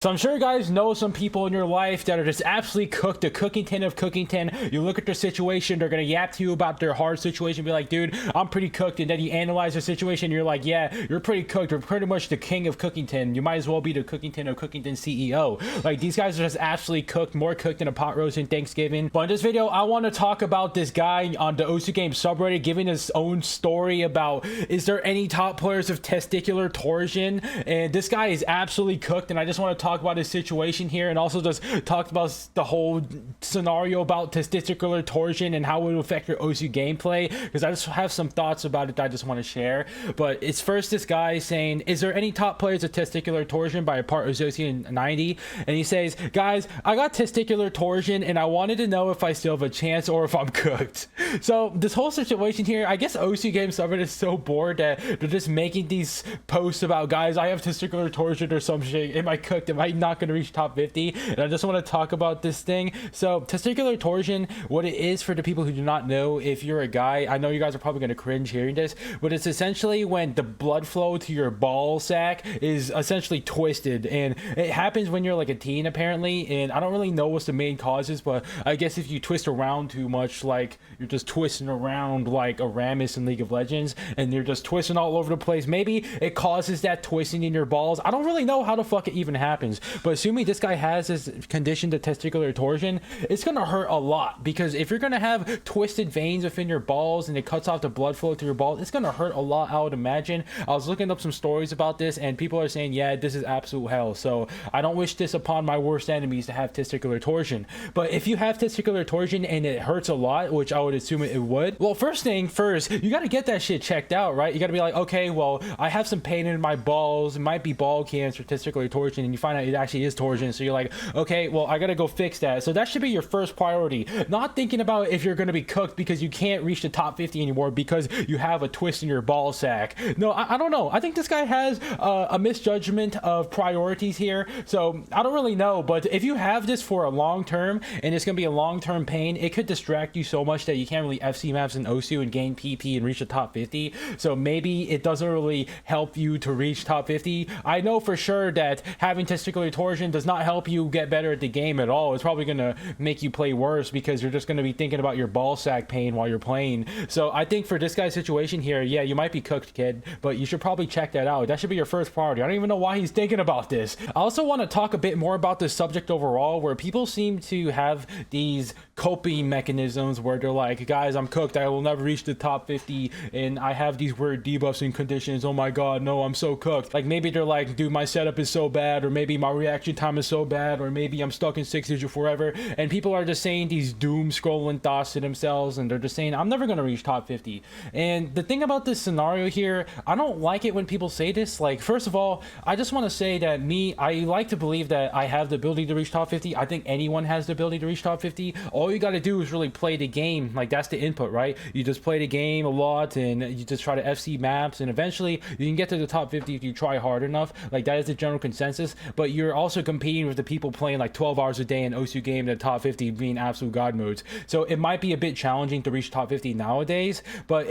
So I'm sure you guys know some people in your life that are just absolutely cooked, a cooking tin of cooking tin. You look at their situation, they're gonna yap to you about their hard situation, be like, dude, I'm pretty cooked. And then you analyze their situation, and you're like, yeah, you're pretty cooked. You're pretty much the king of cooking tin. You might as well be the cooking tin of cooking tin CEO. Like, these guys are just absolutely cooked, more cooked than a pot roast in Thanksgiving. But in this video, I want to talk about this guy on the OSU Game subreddit giving his own story about, is there any top players of testicular torsion? And this guy is absolutely cooked, and I just want to talk about his situation here, and also just talk about the whole scenario about testicular torsion and how it will affect your OSU gameplay, because I just have some thoughts about it that I just want to share. But it's first this guy saying, is there any top players of testicular torsion by a part associated 90? And he says, guys, I got testicular torsion and I wanted to know if I still have a chance or if I'm cooked. So this whole situation here, I guess OSU Game Subreddit is so bored that they're just making these posts about, guys, I have testicular torsion or some shit. Am I cooked? Am I not going to reach top 50? And I just want to talk about this thing. So testicular torsion, what it is for the people who do not know, if you're a guy, I know you guys are probably going to cringe hearing this, but it's essentially when the blood flow to your ball sack is essentially twisted, and it happens when you're like a teen apparently, and I don't really know what's the main causes, but I guess if you twist around too much, like you're just twisting around like a Rammus in League of Legends, and you're just twisting all over the place, maybe it causes that twisting in your balls. I don't really know how the fuck it even happens, but assuming this guy has this condition to testicular torsion, it's gonna hurt a lot, because if you're gonna have twisted veins within your balls and it cuts off the blood flow to your balls, it's gonna hurt a lot, I would imagine. I was looking up some stories about this, and people are saying, yeah, this is absolute hell. So I don't wish this upon my worst enemies to have testicular torsion. But if you have testicular torsion and it hurts a lot, which I would assume it would, well, first thing first, you got to get that shit checked out, right? You got to be like, okay, well, I have some pain in my balls, it might be ball cancer, testicular torsion, and you find out it actually is torsion. So you're like, okay, well, I gotta go fix that. So that should be your first priority, not thinking about if you're gonna be cooked because you can't reach the top 50 anymore because you have a twist in your ball sack. No, I don't know. I think this guy has a misjudgment of priorities here, so I don't really know. But if you have this for a long term and it's gonna be a long-term pain, it could distract you so much that you can't really FC maps in OSU and gain PP and reach the top 50. So maybe it doesn't really help you to reach top 50. I know for sure that having testicular torsion does not help you get better at the game at all. It's probably gonna make you play worse because you're just gonna be thinking about your ball sack pain while you're playing. So I think for this guy's situation here, yeah, you might be cooked, kid, but you should probably check that out. That should be your first priority. I don't even know why he's thinking about this. I also want to talk a bit more about this subject overall, where people seem to have these coping mechanisms where they're like, guys, I'm cooked, I will never reach the top 50, and I have these weird debuffs and conditions, oh my god, no, I'm so cooked. Like, maybe they're like, dude, my setup is so bad, or maybe my reaction time is so bad, or maybe I'm stuck in 6-digit forever, and people are just saying these doom scrolling thoughts to themselves, and they're just saying, I'm never gonna reach top 50. And the thing about this scenario here, I don't like it when people say this. Like, first of all, I just want to say that I like to believe that I have the ability to reach top 50. I think anyone has the ability to reach top 50. All you got to do is really play the game. Like, that's the input, right? You just play the game a lot, and you just try to FC maps, and eventually you can get to the top 50 if you try hard enough. Like, that is the general consensus. But you're also competing with the people playing like 12 hours a day in OSU game, the top 50 being absolute god modes. So it might be a bit challenging to reach top 50 nowadays, but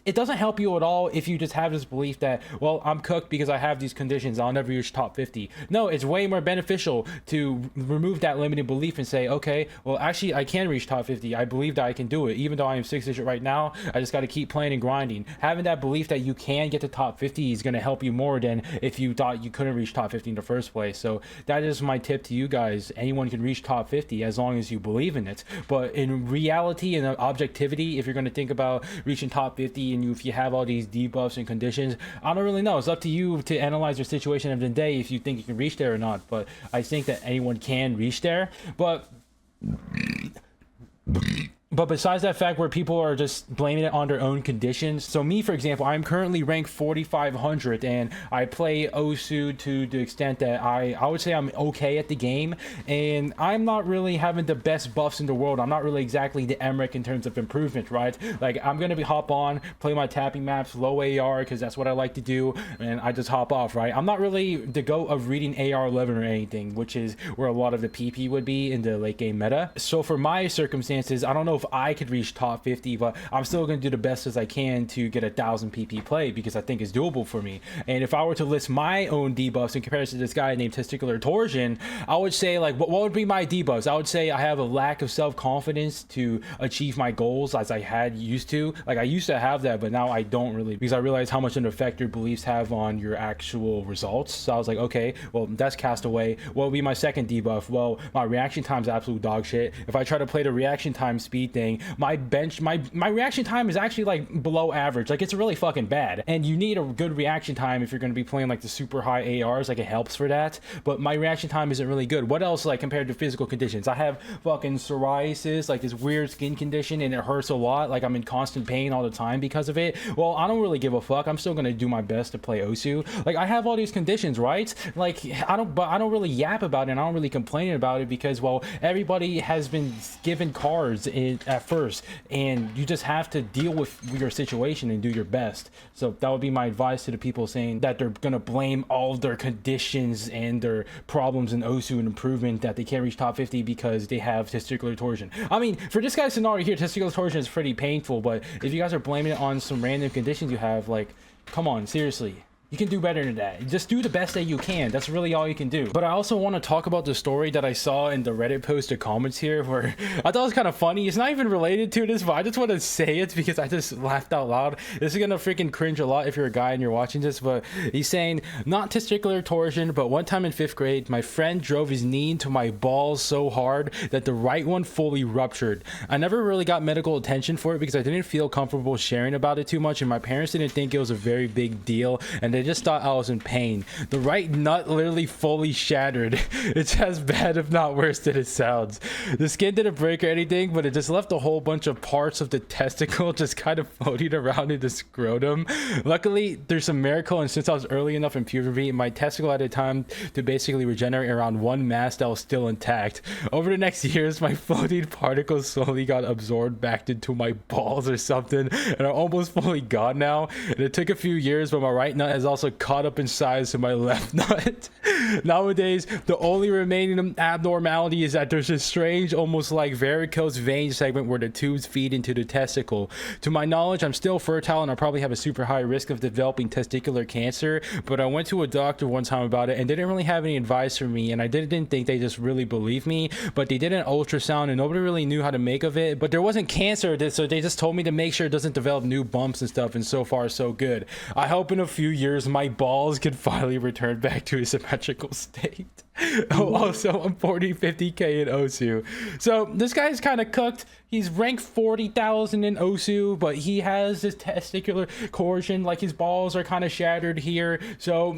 it doesn't help you at all if you just have this belief that, well, I'm cooked because I have these conditions, I'll never reach top 50. No, it's way more beneficial to remove that limiting belief and say, okay, well, actually, I can reach top 50. I believe that I can do it. Even though I am 6-digit right now, I just got to keep playing and grinding. Having that belief that you can get to top 50 is going to help you more than if you thought you couldn't reach top 50 in the first place. So that is my tip to you guys. Anyone can reach top 50 as long as you believe in it. But in reality and objectivity, if you're going to think about reaching top 50, and if you have all these debuffs and conditions, I don't really know. It's up to you to analyze your situation of the day if you think you can reach there or not. But I think that anyone can reach there. But besides that fact where people are just blaming it on their own conditions, so me, for example, I'm currently ranked 4,500, and I play OSU to the extent that I would say I'm okay at the game, and I'm not really having the best buffs in the world. I'm not really exactly the Emmerich in terms of improvement, right? Like, I'm gonna be hop on, play my tapping maps, low AR, because that's what I like to do, and I just hop off, right? I'm not really the go of reading AR 11 or anything, which is where a lot of the PP would be in the late game meta. So for my circumstances, I don't know if I could reach top 50, but I'm still going to do the best as I can to get 1,000 pp play, because I think it's doable for me. And if I were to list my own debuffs in comparison to this guy named testicular torsion, I would say, like, what would be my debuffs? I would say I have a lack of self-confidence to achieve my goals as I had used to. Like, I used to have that, but now I don't really, because I realized how much an effect your beliefs have on your actual results. So I was like, okay, well, that's cast away. What would be my second debuff? Well, my reaction time is absolute dog shit. If I try to play the reaction time speed thing, my reaction time is actually like below average. Like, it's really fucking bad. And you need a good reaction time if you're going to be playing like the super high ARs. Like, it helps for that. But my reaction time isn't really good. What else, like, compared to physical conditions? I have fucking psoriasis, like this weird skin condition, and it hurts a lot. Like, I'm in constant pain all the time because of it. Well, I don't really give a fuck. I'm still going to do my best to play Osu. Like, I have all these conditions, right? Like, I don't really yap about it, and I don't really complain about it, because, well, everybody has been given cards at first, and you just have to deal with your situation and do your best. So that would be my advice to the people saying that they're gonna blame all of their conditions and their problems in Osu and improvement that they can't reach top 50 because they have testicular torsion. I mean, for this guy's scenario here, testicular torsion is pretty painful, but if you guys are blaming it on some random conditions you have, like, come on, seriously. You can do better than that. Just do the best that you can. That's really all you can do. But I also want to talk about the story that I saw in the Reddit post, the comments here, where I thought it was kind of funny. It's not even related to this, but I just want to say it because I just laughed out loud. This is going to freaking cringe a lot if you're a guy and you're watching this, but he's saying, not testicular torsion, but one time in 5th grade, my friend drove his knee into my balls so hard that the right one fully ruptured. I never really got medical attention for it because I didn't feel comfortable sharing about it too much, and my parents didn't think it was a very big deal, and they just thought I was in pain. The right nut literally fully shattered. It's as bad, if not worse, than it sounds. The skin didn't break or anything, but it just left a whole bunch of parts of the testicle just kind of floating around in the scrotum. Luckily, there's a miracle, and since I was early enough in puberty, my testicle had time to basically regenerate around one mass that was still intact. Over the next years, my floating particles slowly got absorbed back into my balls or something, and are almost fully gone now. And it took a few years, but my right nut has also caught up in size to my left nut. Nowadays, the only remaining abnormality is that there's this strange, almost like varicose vein segment where the tubes feed into the testicle. To my knowledge, I'm still fertile and I probably have a super high risk of developing testicular cancer, but I went to a doctor one time about it and they didn't really have any advice for me, and I didn't think they just really believed me, but they did an ultrasound and nobody really knew how to make of it, but there wasn't cancer, so they just told me to make sure it doesn't develop new bumps and stuff, and so far so good. I hope in a few years my balls can finally return back to a symmetrical state. Oh, also, I'm 50k in Osu. So this guy's kind of cooked. He's ranked 40,000 in Osu, but he has this testicular torsion, like his balls are kind of shattered here. So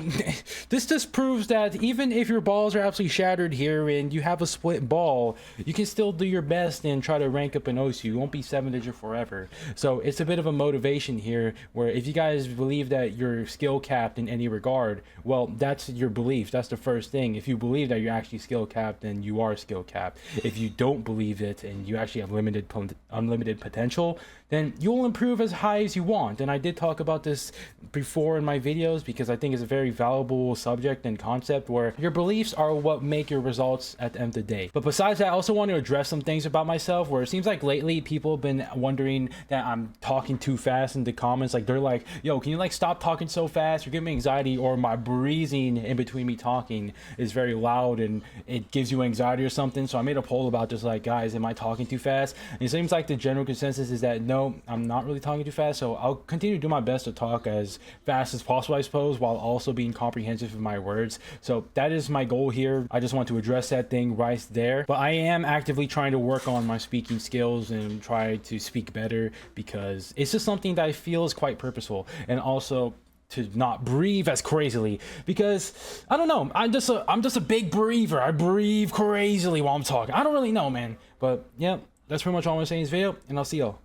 this just proves that even if your balls are absolutely shattered here and you have a split ball, you can still do your best and try to rank up in Osu. You won't be 7-digit forever. So it's a bit of a motivation here, where if you guys believe that you're skill capped in any regard, well, that's your belief. That's the first thing. If you believe that you're actually skill capped, then you are skill capped. If you don't believe it and you actually have unlimited potential, then you'll improve as high as you want. And I did talk about this before in my videos because I think it's a very valuable subject and concept, where your beliefs are what make your results at the end of the day. But besides that, I also want to address some things about myself, where it seems like lately people have been wondering that I'm talking too fast in the comments. Like, they're like, yo, can you like stop talking so fast? You're giving me anxiety, or my breathing in between me talking is very loud and it gives you anxiety or something. So I made a poll about this, like, guys, am I talking too fast? And it seems like the general consensus is that no, I'm not really talking too fast. So I'll continue to do my best to talk as fast as possible, I suppose, while also being comprehensive with my words. So that is my goal here. I just want to address that thing right there. But I am actively trying to work on my speaking skills and try to speak better, because it's just something that I feel is quite purposeful. And also to not breathe as crazily, because I don't know, I'm just a big breather. I breathe crazily while I'm talking. I don't really know, man. But yeah, that's pretty much all I'm saying in this video, and I'll see y'all